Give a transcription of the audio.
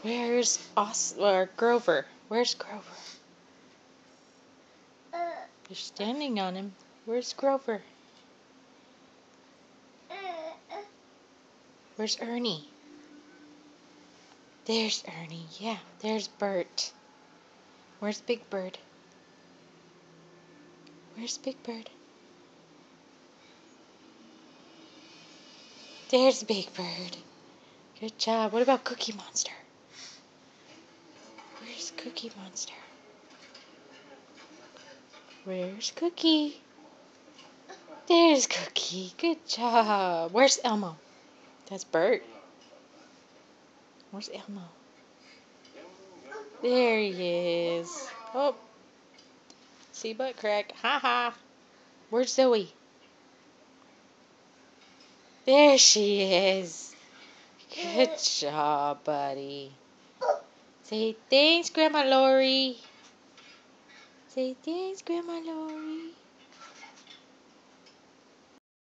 Where's or Grover? Where's Grover? You're standing on him. Where's Grover? Where's Ernie? There's Ernie. Yeah, there's Bert. Where's Big Bird? Where's Big Bird? There's Big Bird. Good job. What about Cookie Monster? Where's Cookie Monster? Where's Cookie? There's Cookie. Good job. Where's Elmo? That's Bert. Where's Elmo? There he is. Oh. See butt crack. Ha ha. Where's Zoe? There she is. Good job, buddy. Say thanks, Grandma Lori. Say thanks, Grandma Lori.